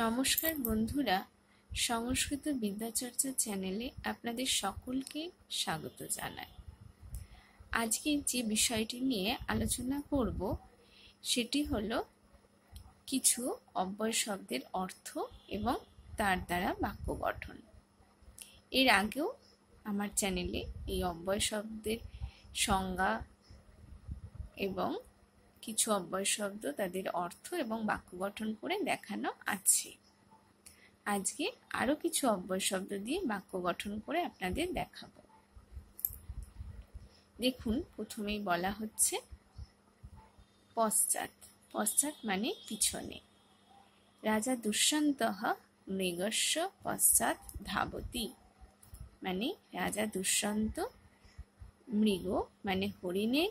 নমস্কার বন্ধুরা, সংস্কৃত বিদ্যাচর্চা চ্যানেলে আপনাদের সকলকে স্বাগত জানাই। আজকে যে বিষয়টি নিয়ে আলোচনা করব সেটি হলো কিছু অব্যয় শব্দের অর্থ এবং তার দ্বারা বাক্য গঠন। এর আগেও আমার চ্যানেলে এই অব্যয় শব্দের সংজ্ঞা এবং কিছু অব্যয় শব্দ, তাদের অর্থ এবং বাক্য গঠন করে দেখানো আছে। আজকে আরো কিছু অব্যয় শব্দ দিয়ে বাক্য গঠন করে আপনাদের দেখাবো। দেখুন, প্রথমেই বলা হচ্ছে পশ্চাৎ। পশ্চাৎ মানে পিছনে। রাজা দুষ্যন্তঃ মৃগস্য পশ্চাৎ ধাবতি, মানে রাজা দুষ্যন্ত মৃগ মানে হরিণের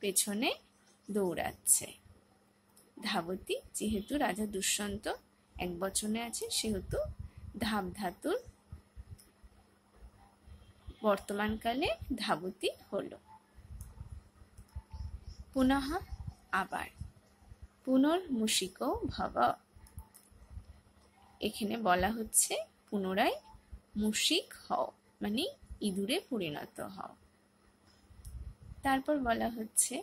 পেছনে দৌড়াচ্ছে। ধাবতি, যেহেতু রাজা দুষ্যন্ত এক বচনে আছে সেহেতু ধাব ধাতুর বর্তমানকালে ধাবতি হলো। পুনঃ আবার। পুনর্মূষিকো ভব, এখানে বলা হচ্ছে পুনরায় মূষিক হও, মানে ইঁদুরে পরিণত হও। তারপর বলা হচ্ছে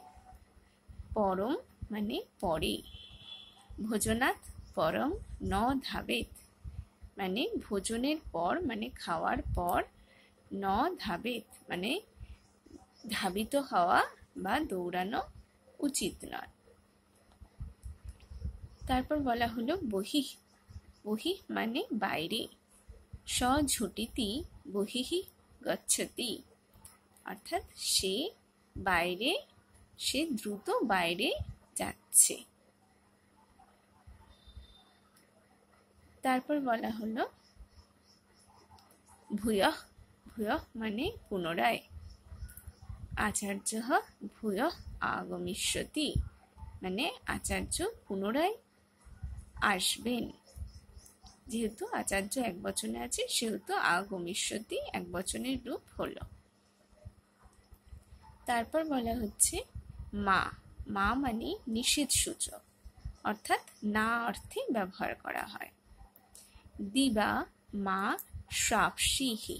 পরম, মানে পরে। ভোজনাৎ পরম ন ধাবেত, মানে ভোজনের পর, মানে খাওয়ার পর, ন ধাবেত মানে ধাবিত হওয়া বা দৌড়ানো উচিত নয়। তারপর বলা হলো বহিঃ। বহিঃ মানে বাইরে। স্বঝটিতি বহিঃ গচ্ছতি, অর্থাৎ সে বাইরে, সে দ্রুত বাইরে যাচ্ছে। তারপর বলা হলো ভূয়ঃ। ভূয়ঃ মানে পুনরায়। আচার্যঃ ভূয়ঃ আগমিষ্যতি, মানে আচার্য পুনরায় আসবেন। যেহেতু আচার্য এক বচনে আছে সেহেতু আগমিষ্যতি এক বচনের রূপ হলো। তারপর বলা হচ্ছে মা। মা মানে নিষেধ সূচক, অর্থাৎ না অর্থে ব্যবহার করা হয়। দিবা মা শ্রাপসিহি,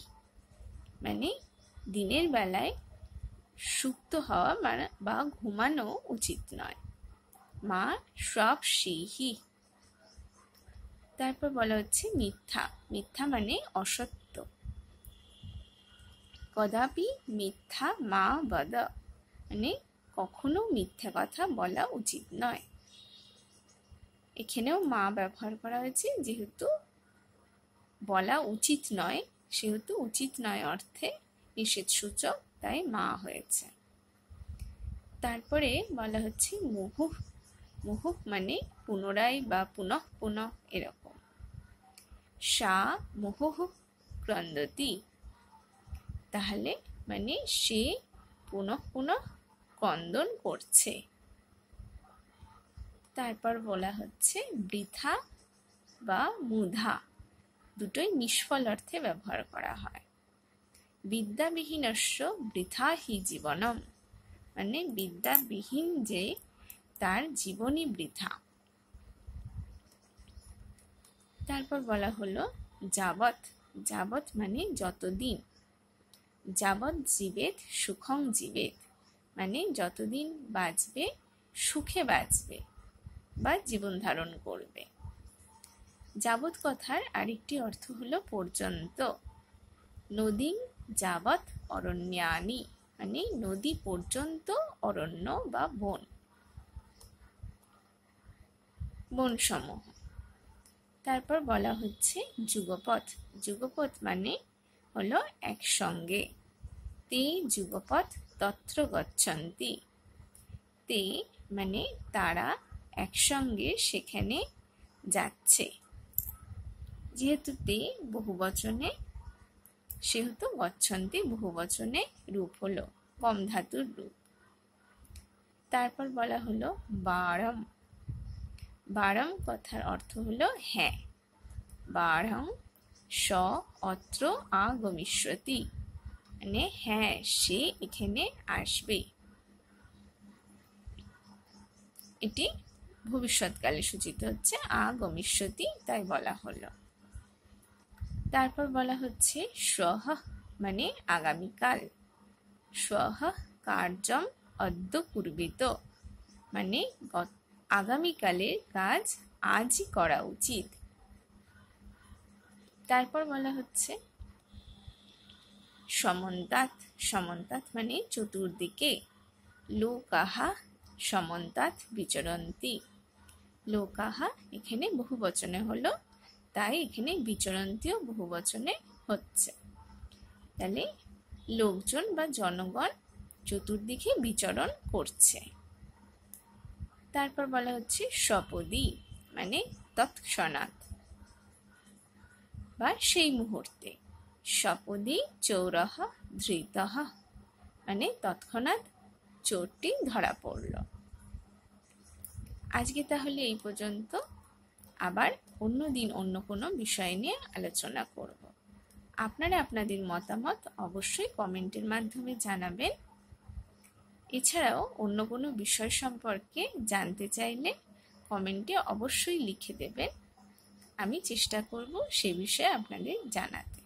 মানে দিনের বেলায় সুপ্ত হওয়া বা ঘুমানো উচিত নয়। মা শ্রাপসিহি। তারপর বলা হচ্ছে মিথ্যা। মিথ্যা মানে অসত্য। কদাপি মিথ্যা মা বদ, মানে কখনো মিথ্যা কথা বলা উচিত নয়। এখানেও মা ব্যবহার করা হয়েছে, যেহেতু বলা উচিত নয় সেহেতু উচিত নয় অর্থে নিষেধ সূচক, তাই মা হয়েছে। তারপরে বলা হচ্ছে মুহুঃ। মুহুঃ মানে পুনরায় বা পুনঃ পুনঃ এরকম। সা মুহুঃ ক্রন্দতি, তাহলে মানে সে পুনঃ পুনঃ ক্রন্দন করছে। তারপর বলা হচ্ছে বৃথা বা মুধা, দুটোই নিষ্ফল অর্থে ব্যবহার করা হয়। বিদ্যাবিহীনস্য বৃথা হি জীবনম, মানে বিদ্যাবিহীন যে তার জীবনই বৃথা। তারপর বলা হলো যাবৎ। যাবৎ মানে যতদিন। যাবৎ জীবেত সুখং জীবেত, মানে যতদিন বাঁচবে সুখে বাঁচবে বা জীবন ধারণ করবে। যাবৎ কথার আরেকটি অর্থ হলো পর্যন্ত। নদী যাবৎ অরণ্যানি, মানে নদী পর্যন্ত অরণ্য বা বন, বনসমূহ। তারপর বলা হচ্ছে যুগপথ। যুগপথ মানে হলো একসঙ্গে। তে যুগপথ তত্র গচ্ছন্তি, তে মানে তারা একসঙ্গে সেখানে যাচ্ছে। যেহেতু তে বহুবচনে সেহেতু গচ্ছন্তি বহুবচনে রূপ হলো, কম ধাতুর রূপ। তারপর বলা হলো বারম। বারম কথার অর্থ হলো হ্যাঁ। বারং স অত্র আগমিষ্যতি, মানে হ্যাঁ সে এখানে আসবে। এটি ভবিষ্যৎকালে সূচিত হচ্ছে আগমিষ্যতি, তাই বলা হলো। তারপর বলা হচ্ছে শ্রহ মানে আগামীকাল, শ্রহ কার্যম অদ্য কুর্বিত মানে আগামীকালের কাজ আজই করা উচিত। তারপর বলা হচ্ছে সমন্তাৎ, সমন্তাৎ মানে চতুর্দিকে, লোকাহা সমন্তাৎ বিচরন্তি, লোকাহা এখানে বহুবচনে হলো, তাই এখানে বিচরন্তিও বহুবচনে হচ্ছে। তাহলে লোকজন বা জনগণ চতুর্দিকে বিচরণ করছে। তারপর বলা হচ্ছে সপদি মানে তৎক্ষণাৎ বা সেই মুহূর্তে, সপদি চোরহ ধৃতঃ মানে তৎক্ষণাৎ চোরটি ধরা পড়ল। আজকে তাহলে এই পর্যন্ত, আবার অন্য দিন অন্য কোনো বিষয় নিয়ে আলোচনা করব। আপনারা আপনাদের মতামত অবশ্যই কমেন্টের মাধ্যমে জানাবেন। এছাড়াও অন্য কোনো বিষয় সম্পর্কে জানতে চাইলে কমেন্টে অবশ্যই লিখে দেবেন, আমি চেষ্টা করব সে বিষয়ে আপনাদের জানাতে।